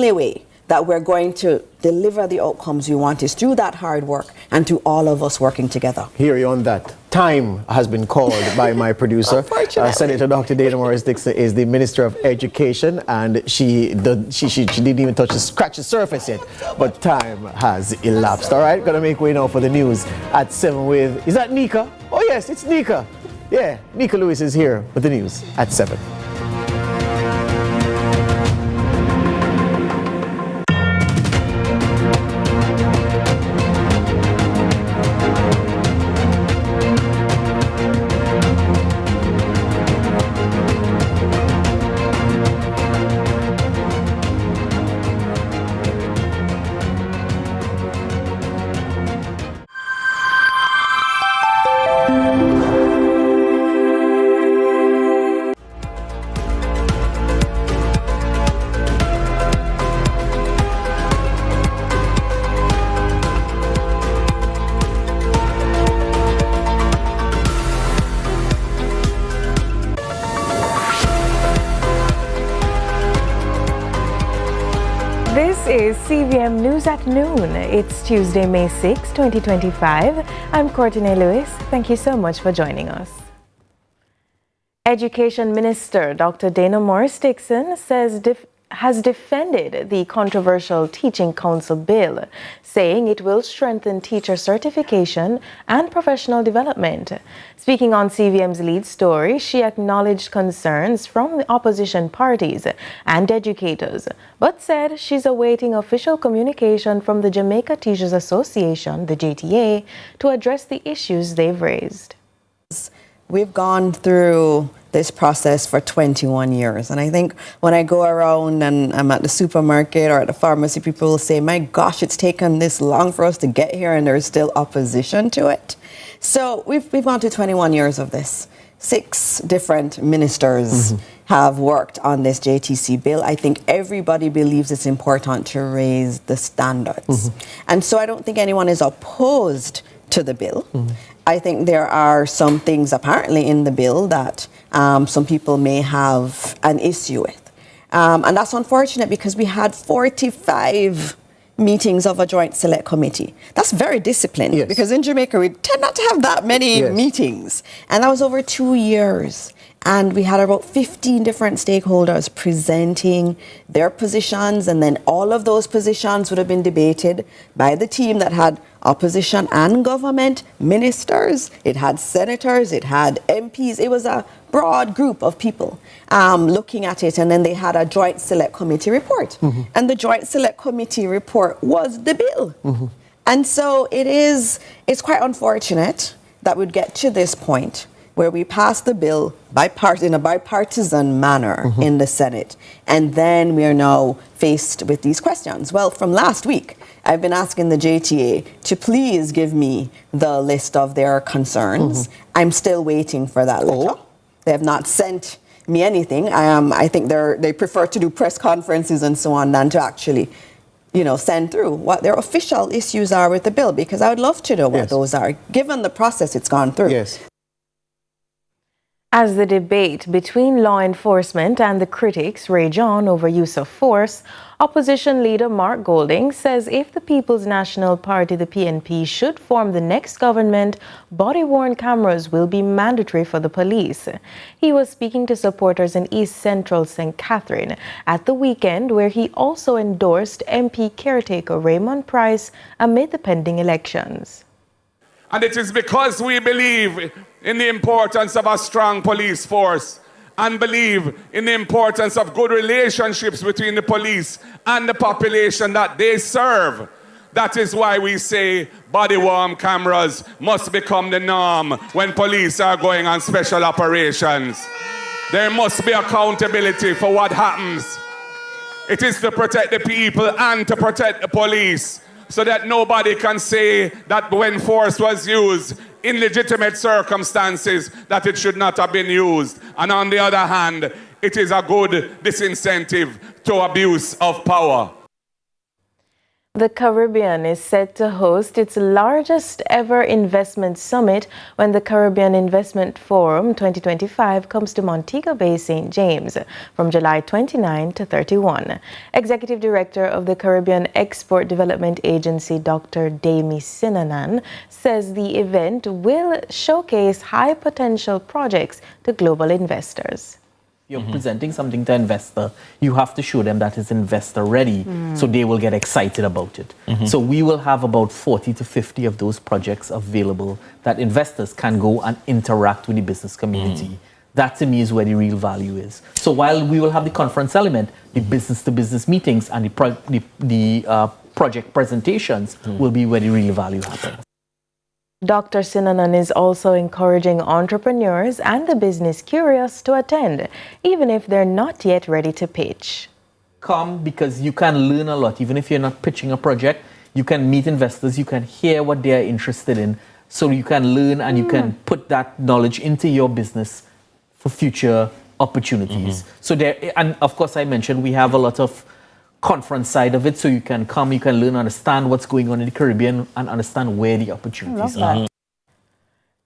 only way that we're going to deliver the outcomes we want is through that hard work and through all of us working together. Hear you on that. Time has been called by my producer. Senator Dr. Dana Morris-Dixon is the Minister of Education, and she didn't even scratch the surface yet, but time has elapsed. All right, gonna make way now for the news at 7 with, is that Nika? Oh yes, it's Nika. Yeah, Nika Lewis is here with the news at 7. This is CVM News at Noon. It's Tuesday, May 6, 2025. I'm Courtney Lewis. Thank you so much for joining us. Education Minister Dr. Dana Morris-Dixon has defended the controversial Teaching Council bill, saying it will strengthen teacher certification and professional development. Speaking on CVM's lead story, she acknowledged concerns from the opposition parties and educators, but said she's awaiting official communication from the Jamaica Teachers Association, the JTA, to address the issues they've raised. We've gone through this process for 21 years. And I think when I go around and I'm at the supermarket or at the pharmacy, people will say, my gosh, it's taken this long for us to get here and there's still opposition to it. So we've gone through 21 years of this. 6 different ministers have worked on this JTC bill. I think everybody believes it's important to raise the standards. And so I don't think anyone is opposed to the bill. I think there are some things apparently in the bill that some people may have an issue with. And that's unfortunate because we had 45 meetings of a joint select committee. That's very disciplined because in Jamaica we tend not to have that many meetings. And that was over 2 years. And we had about 15 different stakeholders presenting their positions, and then all of those positions would have been debated by the team that had opposition and government, ministers, it had senators, it had MPs. It was a broad group of people looking at it, and then they had a joint select committee report. And the joint select committee report was the bill. And so it's quite unfortunate that we'd get to this point where we passed the bill in a bipartisan manner in the Senate. And then we are now faced with these questions. Well, from last week, I've been asking the JTA to please give me the list of their concerns. I'm still waiting for that letter. They have not sent me anything. I think they prefer to do press conferences and so on than to actually send through what their official issues are with the bill, because I would love to know what those are, given the process it's gone through. As the debate between law enforcement and the critics rage on over use of force, opposition leader Mark Golding says if the People's National Party, the PNP, should form the next government, body-worn cameras will be mandatory for the police. He was speaking to supporters in East Central St. Catherine at the weekend, where he also endorsed MP caretaker Raymond Price amid the pending elections. And it is because we believe in the importance of a strong police force and believe in the importance of good relationships between the police and the population that they serve. That is why we say body-worn cameras must become the norm when police are going on special operations. There must be accountability for what happens. It is to protect the people and to protect the police, so that nobody can say that when force was used in legitimate circumstances that it should not have been used. And on the other hand, it is a good disincentive to abuse of power. The Caribbean is set to host its largest ever investment summit when the Caribbean Investment Forum 2025 comes to Montego Bay, St. James from July 29 to 31. Executive Director of the Caribbean Export Development Agency, Dr. Dami Sinanan, says the event will showcase high potential projects to global investors. You're presenting something to an investor, you have to show them that it's investor ready, so they will get excited about it. So we will have about 40 to 50 of those projects available that investors can go and interact with the business community. That to me is where the real value is. So while we will have the conference element, the business to business meetings and the project presentations will be where the real value happens. Dr. Sinanan is also encouraging entrepreneurs and the business curious to attend, even if they're not yet ready to pitch. Come because you can learn a lot. Even if you're not pitching a project, you can meet investors, you can hear what they are interested in, so you can learn and you can put that knowledge into your business for future opportunities. So there, and of course I mentioned we have a lot of conference side of it, so you can come, you can learn, understand what's going on in the Caribbean and understand where the opportunities are.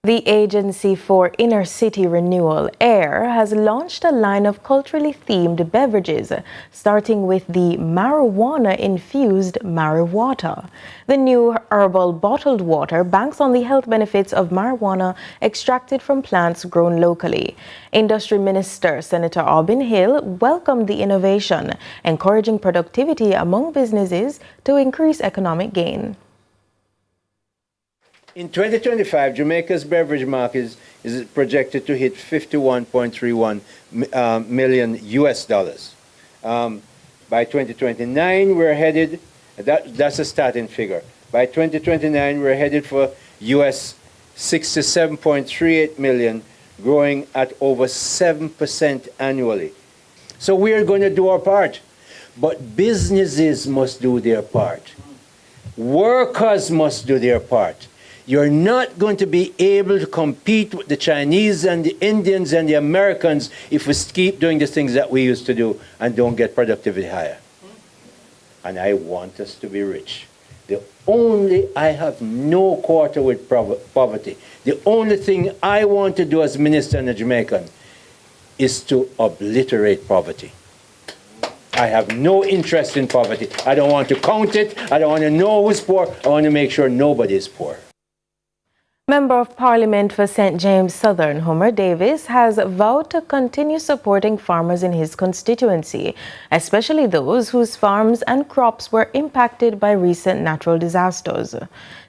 The Agency for Inner City Renewal, AIR, has launched a line of culturally themed beverages, starting with the marijuana-infused Mariwater. The new herbal bottled water banks on the health benefits of marijuana extracted from plants grown locally. Industry Minister Senator Aubin Hill welcomed the innovation, encouraging productivity among businesses to increase economic gain. In 2025, Jamaica's beverage market is projected to hit $51.31 million US dollars. By 2029, we're headed, that's a starting figure. By 2029, we're headed for US 67.38 million, growing at over 7% annually. So we're going to do our part, but businesses must do their part. Workers must do their part. You're not going to be able to compete with the Chinese and the Indians and the Americans if we keep doing the things that we used to do and don't get productivity higher. And I want us to be rich. I have no quarter with poverty. The only thing I want to do as minister and a Jamaican is to obliterate poverty. I have no interest in poverty. I don't want to count it. I don't want to know who's poor. I want to make sure nobody is poor. Member of Parliament for St. James Southern, Homer Davis, has vowed to continue supporting farmers in his constituency, especially those whose farms and crops were impacted by recent natural disasters.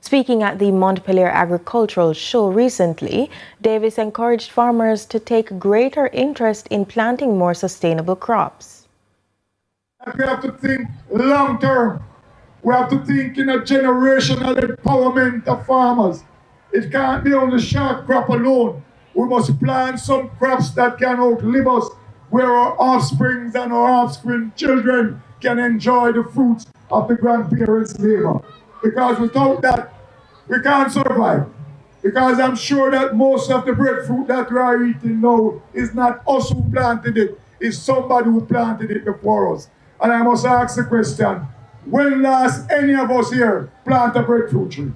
Speaking at the Montpelier Agricultural Show recently, Davis encouraged farmers to take greater interest in planting more sustainable crops. We have to think long term. We have to think in a generational empowerment of farmers. It can't be on the short crop alone. We must plant some crops that can outlive us, where our offsprings and our offspring children can enjoy the fruits of the grandparents' labor. Because without that, we can't survive. Because I'm sure that most of the breadfruit that we are eating now is not us who planted it, it's somebody who planted it before us. And I must ask the question, when last any of us here plant a breadfruit tree?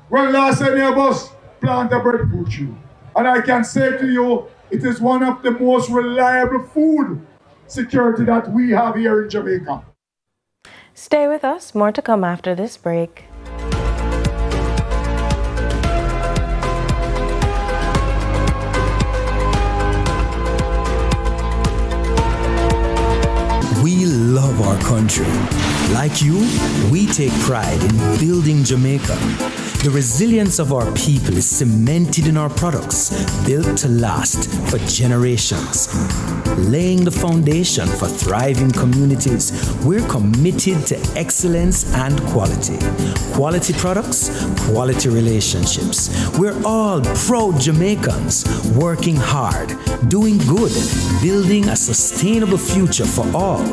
When last any of us plant a breadfruit tree? And I can say to you, it is one of the most reliable food security that we have here in Jamaica. Stay with us, more to come after this break. We love our country. Like you, we take pride in building Jamaica. The resilience of our people is cemented in our products, built to last for generations. Laying the foundation for thriving communities, we're committed to excellence and quality. Quality products, quality relationships. We're all proud Jamaicans, working hard, doing good, building a sustainable future for all.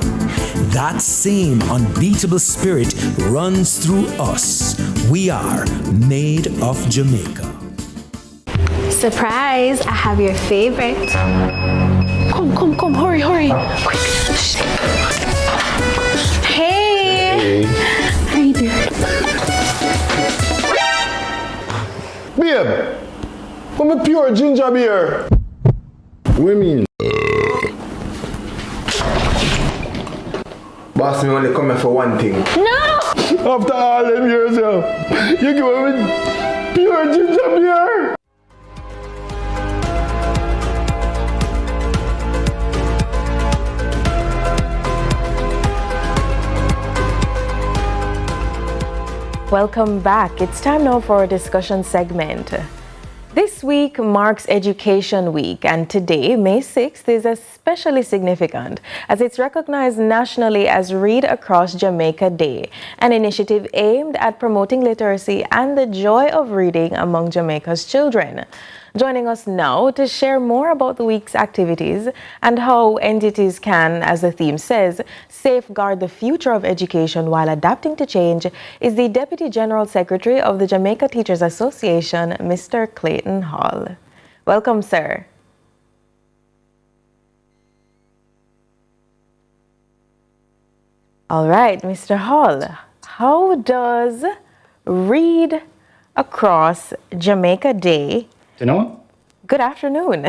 That same unbeatable spirit runs through us. We are made of Jamaica. Surprise! I have your favorite. Come, hurry, quick. Hey! me pure ginger beer. Women. Boss, me only come here for one thing. No! After all them years, yo, you give me pure ginger beer. Welcome back. It's time now for our discussion segment. This week marks Education Week, and today, May 6th, is especially significant as it's recognized nationally as Read Across Jamaica Day, an initiative aimed at promoting literacy and the joy of reading among Jamaica's children. Joining us now to share more about the week's activities and how entities can, as the theme says, safeguard the future of education while adapting to change is the Deputy General Secretary of the Jamaica Teachers Association, Mr. Clayton Hall. Welcome, sir. All right, Mr. Hall, how does Read Across Jamaica Day... Good afternoon.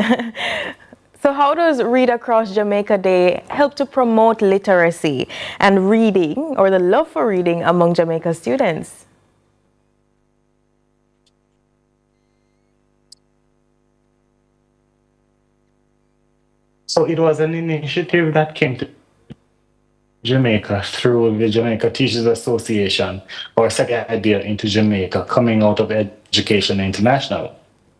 So how does Read Across Jamaica Day help to promote literacy and reading, or the love for reading, among Jamaica students? So it was an initiative that came to Jamaica through the Jamaica Teachers Association, or second idea into Jamaica, coming out of Education International.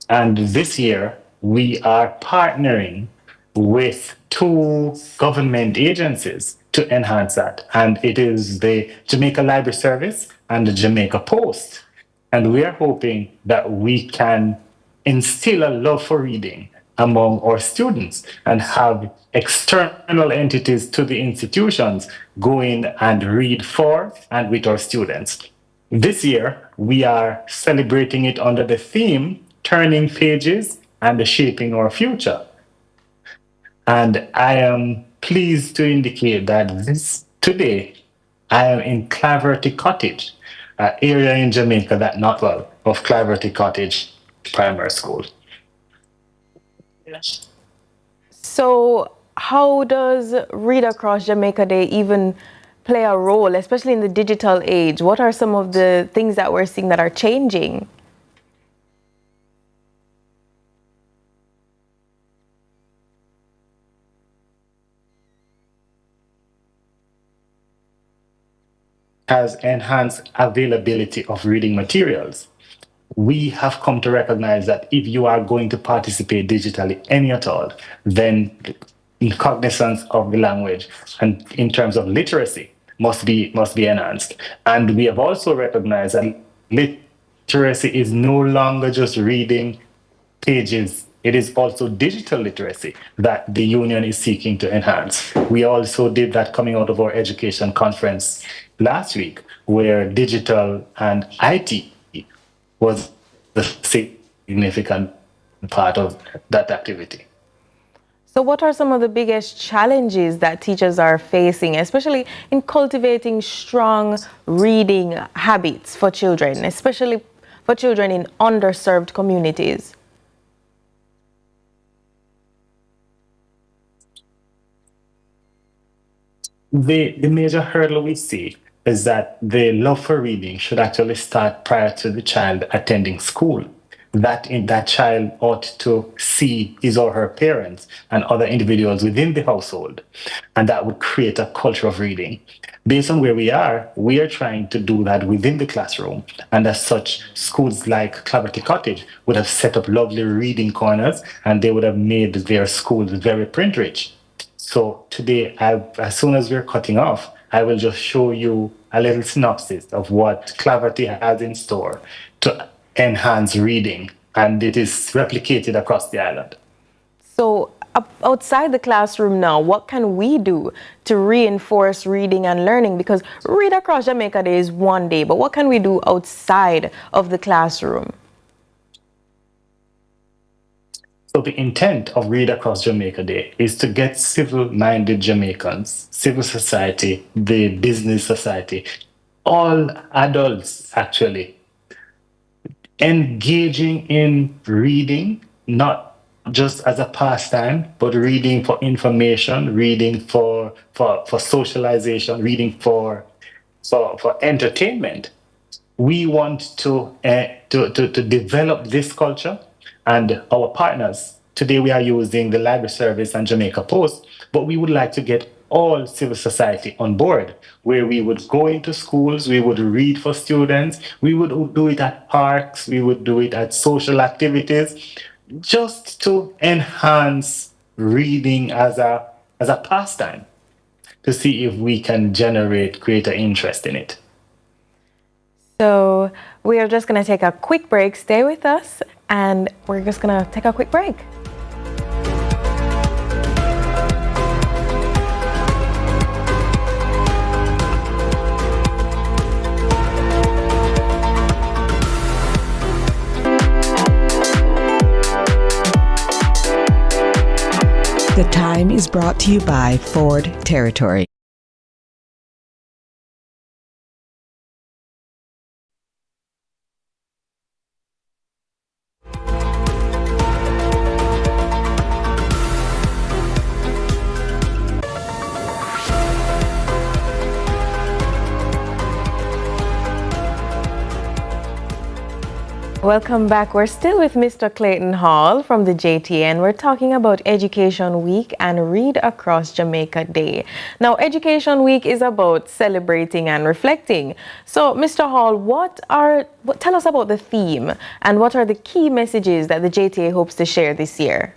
And this year, we are partnering with 2 government agencies to enhance that. And it is the Jamaica Library Service and the Jamaica Post. And we are hoping that we can instill a love for reading among our students and have external entities to the institutions go in and read for and with our students. This year, we are celebrating it under the theme Turning Pages and Shaping Our Future. And I am pleased to indicate that today I am in Claverty Cottage, an area in Jamaica that not well of Claverty Cottage Primary School. Yes. So how does Read Across Jamaica Day even play a role, especially in the digital age? What are some of the things that we're seeing that are changing? Has enhanced availability of reading materials. We have come to recognize that if you are going to participate digitally any at all, then in cognizance of the language and in terms of literacy must be enhanced. And we have also recognized that literacy is no longer just reading pages. It is also digital literacy that the union is seeking to enhance. We also did that coming out of our education conference last week, where digital and IT was the significant part of that activity. So what are some of the biggest challenges that teachers are facing, especially in cultivating strong reading habits for children, especially for children in underserved communities? The major hurdle we see is that the love for reading should actually start prior to the child attending school. That child ought to see his or her parents and other individuals within the household, and that would create a culture of reading. Based on where we are trying to do that within the classroom, and as such, schools like Claverty Cottage would have set up lovely reading corners, and they would have made their schools very print rich. So today, as soon as we're cutting off, I will just show you a little synopsis of what Claverty has in store to enhance reading, and it is replicated across the island. So outside the classroom now, what can we do to reinforce reading and learning? Because Read Across Jamaica Day is one day, but what can we do outside of the classroom? So the intent of Read Across Jamaica Day is to get civil-minded Jamaicans, civil society, the business society, all adults actually, engaging in reading not just as a pastime, but reading for information, reading for socialization, reading for entertainment. We want to develop this culture, and our partners. Today we are using the Library Service and Jamaica Post, but we would like to get all civil society on board, where we would go into schools, we would read for students, we would do it at parks, we would do it at social activities, just to enhance reading as a pastime, to see if we can generate greater interest in it. So we are just going to take a quick break. Stay with us, and we're just going to take a quick break. The Time is brought to you by Ford Territory. Welcome back. We're still with Mr. Clayton Hall from the JTA, and we're talking about Education Week and Read Across Jamaica Day. Now, Education Week is about celebrating and reflecting. So, Mr. Hall, tell us about the theme and what are the key messages that the JTA hopes to share this year?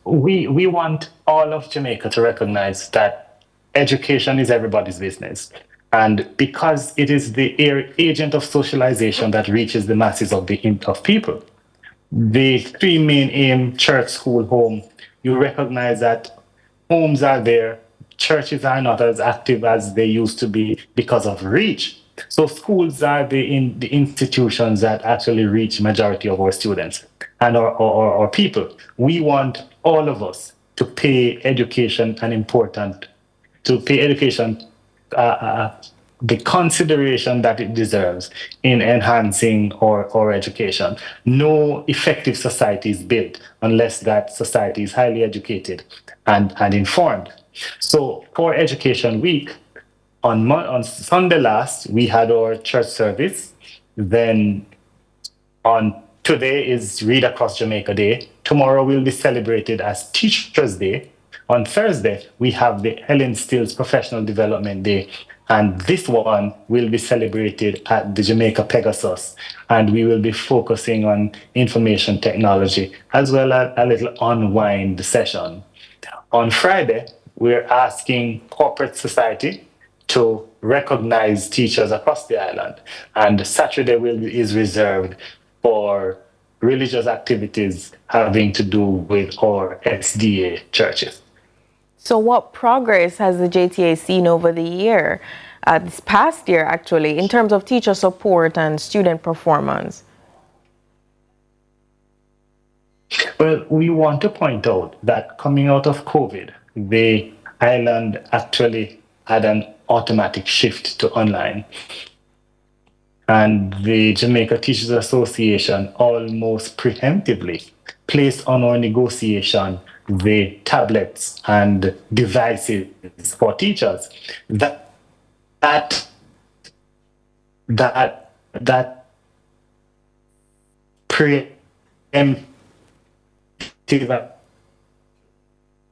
We want all of Jamaica to recognize that education is everybody's business. And because it is the agent of socialization that reaches the masses of people, the three main aim, church, school, home, you recognize that homes are there, churches are not as active as they used to be because of reach. So schools are the institutions that actually reach majority of our students and our people. We want all of us to pay education the consideration that it deserves in enhancing our education. No effective society is built unless that society is highly educated and informed. So for Education Week, on Sunday last, we had our church service. Then on today is Read Across Jamaica Day. Tomorrow will be celebrated as Teachers Day. On Thursday, we have the Helen Stills Professional Development Day, and this one will be celebrated at the Jamaica Pegasus, and we will be focusing on information technology as well as a little unwind session. On Friday, we're asking corporate society to recognize teachers across the island, and Saturday is reserved for religious activities having to do with our SDA churches. So what progress has the JTA seen over the year, this past year actually, in terms of teacher support and student performance? Well, we want to point out that coming out of COVID, the island actually had an automatic shift to online. And the Jamaica Teachers Association almost preemptively placed on our negotiation the tablets and devices for teachers. That preemptive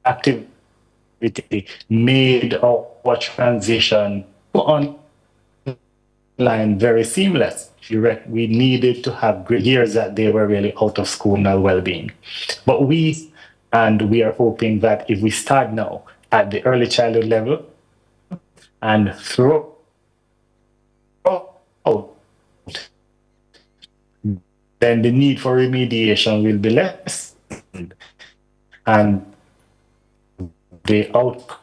activity made our transition to online very seamless. We needed to have years that they were really out of school and well-being. But we are hoping that if we start now at the early childhood level and through then the need for remediation will be less, and the outcome.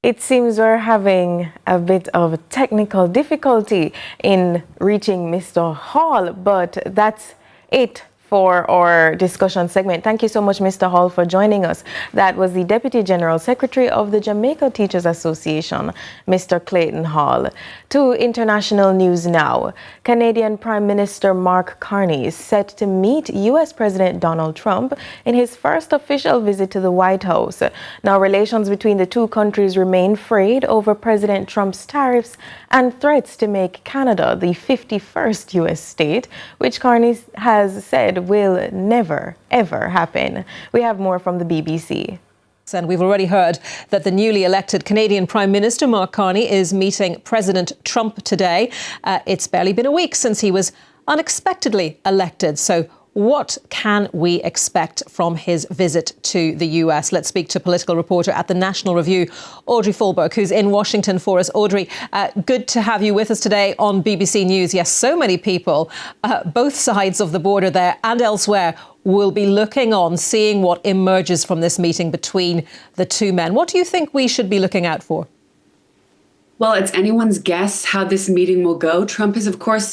It seems we're having a bit of technical difficulty in reaching Mr. Hall, but that's it for our discussion segment. Thank you so much, Mr. Hall, for joining us. That was the Deputy General Secretary of the Jamaica Teachers Association, Mr. Clayton Hall. To international news now. Canadian Prime Minister Mark Carney is set to meet U.S. President Donald Trump in his first official visit to the White House. Now, relations between the two countries remain frayed over President Trump's tariffs and threats to make Canada the 51st U.S. state, which Carney has said will never, ever happen. We have more from the BBC. And we've already heard that the newly elected Canadian Prime Minister Mark Carney is meeting President Trump today. It's barely been a week since he was unexpectedly elected. So what can we expect from his visit to the US? Let's speak to political reporter at the National Review, Audrey Fulberg, who's in Washington for us. Audrey, good to have you with us today on BBC News. Yes, so many people, both sides of the border there and elsewhere, will be looking on, seeing what emerges from this meeting between the two men. What do you think we should be looking out for? Well, it's anyone's guess how this meeting will go. Trump is, of course,